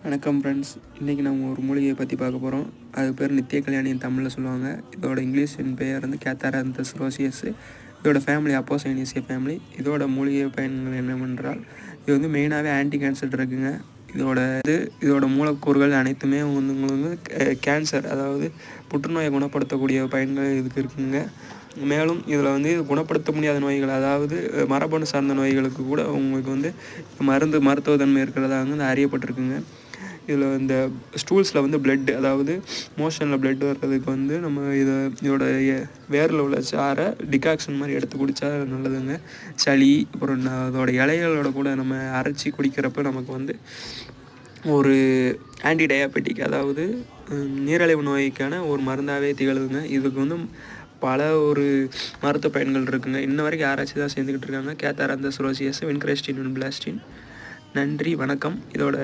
வணக்கம் ஃப்ரெண்ட்ஸ். இன்றைக்கி நம்ம ஒரு மூலிகையை பற்றி பார்க்க போகிறோம். அது பேர் நித்திய கல்யாணின்னு தமிழில் சொல்லுவாங்க. இதோட இங்கிலீஷின் பெயர் வந்து கேத்தாரந்தஸ் ரோசியஸ். இதோட ஃபேமிலி அப்போசைனேசிய ஃபேமிலி. இதோட மூலிகை பயன்கள் என்னவென்றால், இது வந்து மெயினாகவே ஆன்டி கேன்சர் ட்ரக்குங்க. இதோட மூலக்கூறுகள் அனைத்துமே உங்களுக்கு கேன்சர், அதாவது புற்றுநோயை குணப்படுத்தக்கூடிய பயன்கள் இதுக்கு இருக்குங்க. மேலும் இதில் வந்து குணப்படுத்த முடியாத நோய்கள், அதாவது மரபணு சார்ந்த நோய்களுக்கு கூட உங்களுக்கு வந்து மருத்துவ தன்மை இருக்கிறதா வந்து அறியப்பட்டிருக்குங்க. இதில் இந்த ஸ்டூல்ஸில் வந்து பிளட், அதாவது மோஷனில் பிளட் வர்றதுக்கு வந்து நம்ம இதோட வேரில் உள்ள சாறை டிகாக்ஷன் மாதிரி எடுத்து குடித்தா நல்லதுங்க. சளி, அப்புறம் அதோட இலைகளோட கூட நம்ம அரைச்சி குடிக்கிறப்ப நமக்கு வந்து ஒரு ஆன்டி டயாபெட்டிக், அதாவது நீரிழிவு நோய்க்கான ஒரு மருந்தாகவே திகழுதுங்க. இதுக்கு வந்து பல ஒரு மருத்துவ பயன்கள் இருக்குங்க. இன்ன வரைக்கும் ஆராய்ச்சி தான் சேர்ந்துக்கிட்டு இருக்காங்க. கேத்தாரந்தஸ் ரோசியஸ், வின்கிரெஸ்டின், பிளாஸ்டின். நன்றி, வணக்கம். இதோட